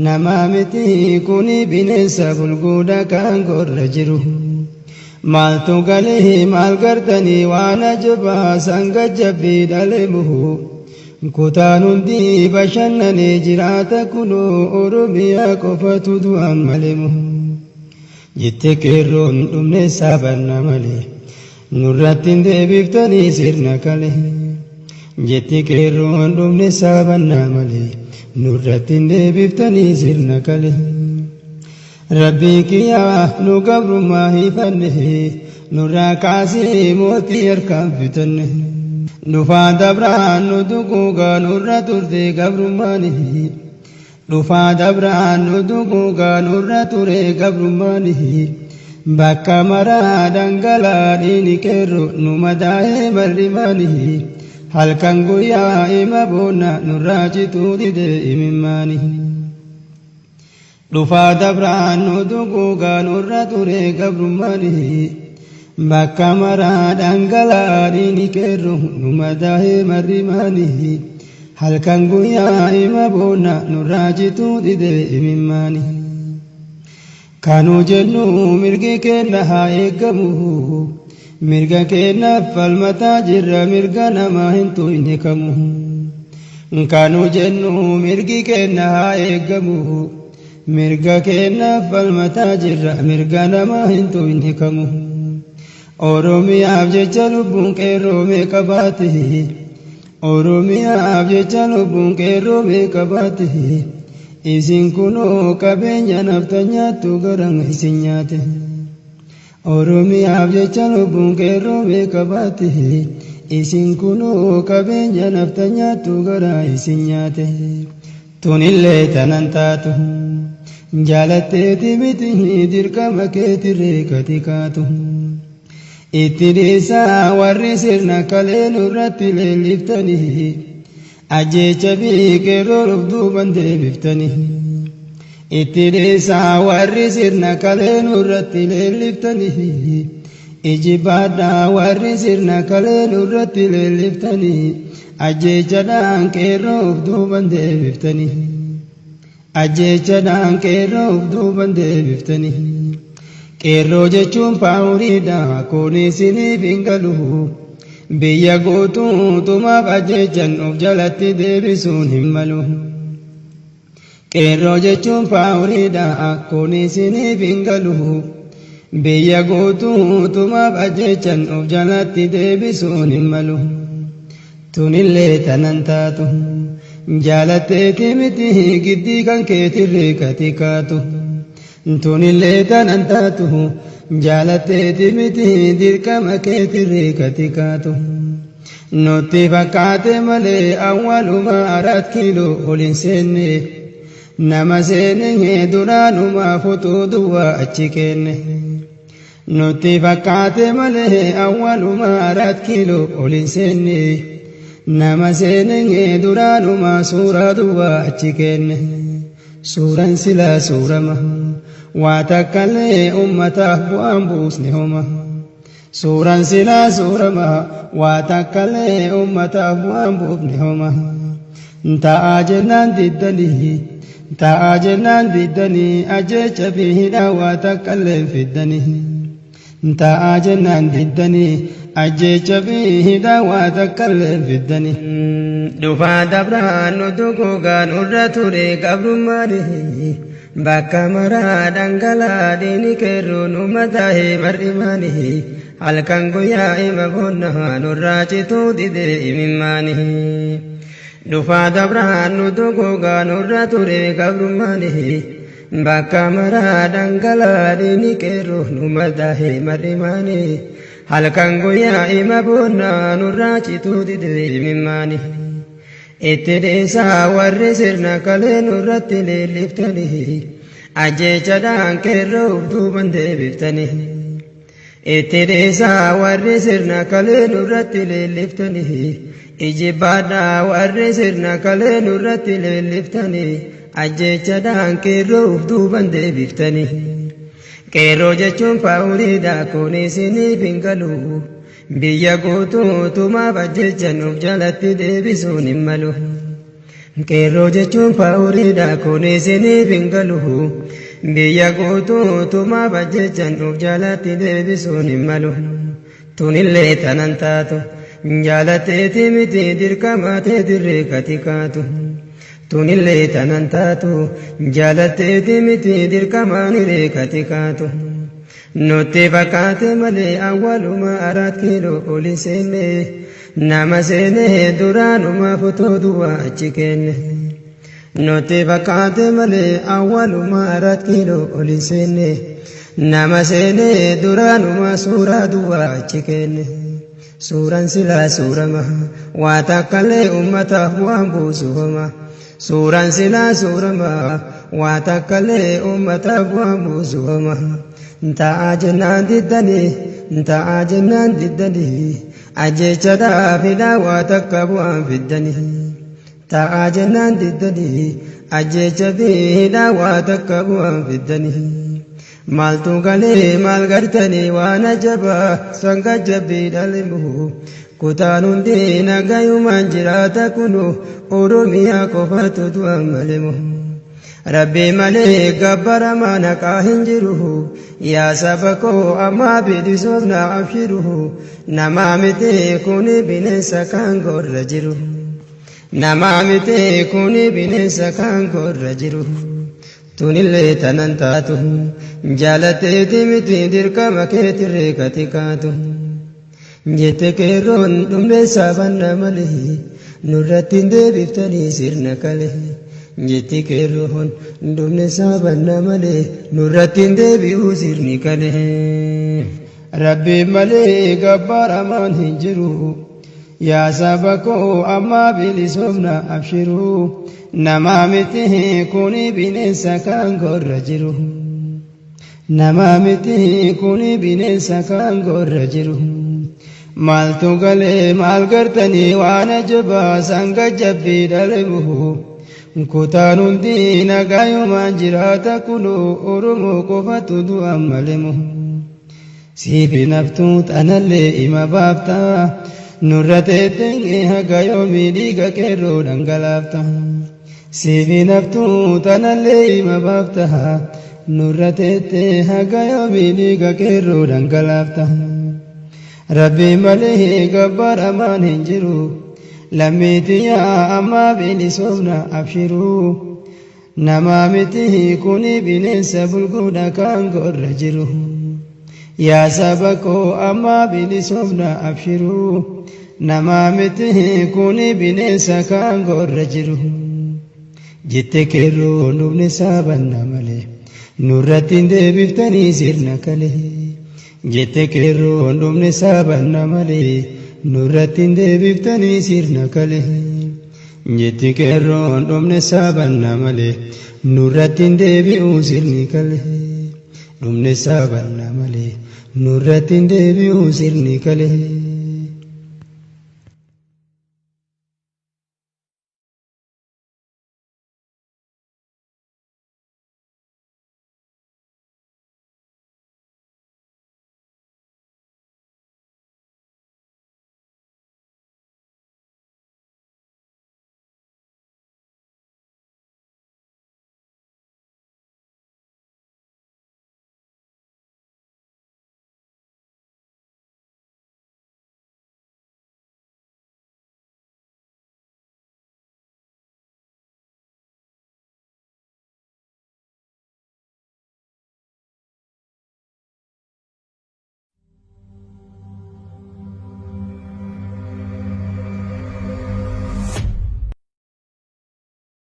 nama miti kuni bineensa bulguudha kan gorra jiru maaltu galee maal gartanii waan ajabaa sanga jabbii dhaleemuhu kutaan hundi bashannanee jiraata kunoo oromiyaa qofatu du'an maleemu jette qeerroon dhumne saabanna malee nurratti hin deebiftanii sirna kale jette qeerroon dhumne saabanna malee nurratti hin deebiftanii sirna kale rabbii kiyyaa nu gabrummaa hifanne nurraa kaasee mootii harkaan bitanne dhufaa dabraan nu duguugaa nurra turte gabrummaani dhufaa dabraan nu duguugaa nurra ture gabrummaani bakka maraa dhangalaa dhiini qeerro nu madaa'ee marrimaani halkan guyyaa ima boonna nurraa cituu dide imimmaani dhufaa dabraan nu duguugaa nurra ture gabrummaani bakka maraa dhangalaa dhiini qeerro nu madaa'ee marrimaani halkan guyyaa ima boonna nurraa cituu dide imimmaani kanuu jennu mirgi keenna haa eeggamu mirga keennaaf falmataa jirra mirga namaa hin tuyne kamu kanuu jennu mirgi keenna haa eeggamu mirga keennaaf falmataa jirra mirga namaa hin tuyne kamu oromiyaaf jecha lubbuun qeerroo meeqa baate oromiyaaf jecha lubbuun qeerroo meeqa baate isin kunoo qabeenya naftanyaattu garan isin nyaate oromiyaaf jecha lubbuun qeerroo meeqa baate isin kunoo qabeenya naftanyaattu gara isin nyaate tunillee tanan taatu jaalatteeti miti dirqama keetirree gati kaatu itti dhiisaa warri sirna kalee nurratti leelliftanii ajjeecha qeerroo rufduuban deebiftanii itti dhiisaa warri sirna kalee nurratti leelliftanii ijibaadhaa warri sirna kalee nurratti leelliftanii ajjeechadhaan qeerroo rufduuban deebiftanii ajjeechadhaan qeerroo rufduuban deebiftanii qeerroo jechuun paawuriidha kun isiniif hin galu biyya guutuu tumaaf ajjeechan of jalatti deebisuun hin malu qeerroo jechuun paawuriidha kun isiniif hin galu biyya guutuu tumaaf ajjeechan of jalatti deebisuun hin malu tunillee tanan taatu jaalatteeti miti giddii kan keetirree gati kaatu tunillee tanan taatu jaalatteeti miti dirqama keetirree gati kaatu nutti fakkaate malee awwaaluma 4 kiiloo ol hin seenne nama seene duraanuma fotuu duwwaa achi kenne nutti fakkaate malee awwaaluma 4 kiiloo ol hin seenne nama seene duraanuma suuraa duwwaa achi kenne suuraan silaa suurama waa takkallee ummataaf bu'aan buusne homa suuraan silaa suurama waa takkallee ummataaf bu'aan buufne homa ta'aa jennaan diddanii ta'aa jennaan diddanii ajjeecha hidhaa waa takkallee fiddanii ta'aa jennaan diddanii ajjeecha hidhaa waa takkallee fiddanii dhufaa dabraan nu duguugaa nurra ture gabrummaanii bakka maraa dhangalaa dhiini qeerroo nu madaa'ee mar'imaanii halkan guyyaa ima boonna nurraa cituu dide imimmaanii dhufaa dabraan nu duguugaa nurra ture gabrummaanii bakka maraa dhangalaa dhiini qeerroo nu madaa'ee mar'imaanii halkan guyyaa ima boonna nurraa cituu dide imimmaanii itti dhiisaa warri sirna kalee nurratti leelliftanii ajjeechadhaan qeerroo rufduuban deebiftanii itti dhiisaa warri sirna kalee nurratti leelliftanii ijibaadhaa warri sirna kalee nurratti leelliftanii ajjeechadhaan qeerroo rufduuban deebiftanii qeerroo jechuun paawuriidha kun isiniif hin galu biyya guutuu tumaaf ajjeechan of jalatti deebisuun hin malu qeerroo jechuun faawuriidha kun isiniif hin galu biyya guutuu tumaa bajjechan of jalatti deebisuun hin malu tunillee tanan taatu jaalatteeti miti dirqamaatee dirree kati kaatu tunillee tanan taatu jaalatteeti miti dirqamaan hiree kati kaatu nutti fakkaate malee awwaaluma 4 kiiloo oli seenne nama seene duraanuma fotoo duwwaa achi kenne nutti fakkaate malee awwaaluma 4 kiiloo oli seenne nama seene duraanuma suuraa duwwaa achi kenne suuraan silaa suurama waa takkallee ummataaf waan buusu homa suuraan silaa suurama waa takkallee ummataaf waan buusu homa ta'aa jennaan diddanii ajjeechadhaa fidhaa waa takka bu'aan fiddanii ta'aa jennaan diddanii ajjeecha fidhaa waa takka bu'aan fiddanii maaltu galee maal gartanii waan ajabaa sanga jabbii dhalimu kutaan hundi nagayumaan jiraata kunu oromiyaa qofatu du'an malimu rabbi malee gabbaramaa naqaa hin jiru yaa saba koo ammaa bilisoomna abshiru namaa miti kuni bineensa kan gorra jiru namaa miti kuni bineensa kan gorra jiru tunillee tanan taatu jaalatteeti miti dirqama keetirree kati kaatu jette qeerroon dhumne saabanna malee nurratti hin deebiftanii sirna kale jetti qeerroon dhumne saabanna malee nurratti hin deebi'u sirni kale rabbi malee gabbaramaan hin jiru yaa saba koo ammaa bilisoomna abshiru namaa miti kuni bineensa kan gorra jiru namaa miti kuni bineensa kan gorra jiru maaltu galee maal gartanii waan ajabaa sanga jabbii dhalimu kutaan hundi nagayumaan jiraata kunu oromoo qofatu du'an malimu siifi naftuu xanallee ima baafta nurra teettee haga yoomii dhiiga qeerroo dhangalaafta siifi naftuu xanallee ima baafta nurra teettee haga yoomii dhiiga qeerroo dhangalaafta rabbi malee gabbaramaan hin jiru lammiitiyaa ammaa bilisoomna abshiru namaa miti kuni bineensa bulguudha kan gorra jiru yaa saba koo ammaa bilisoomna abshiru namaa miti kuni bineensa kan gorra jiru jette qeerroo dhumne saabanna malee nurratti hin deebiftanii sirna kale jette qeerroo dhumne saabanna malee nurratti hin deebiftanii sirna kale jetti qeerroo dhumne saabanna malee nurratti hin deebi'u sirni kale dhumne saabanna malee nurratti hin deebi'u sirni kale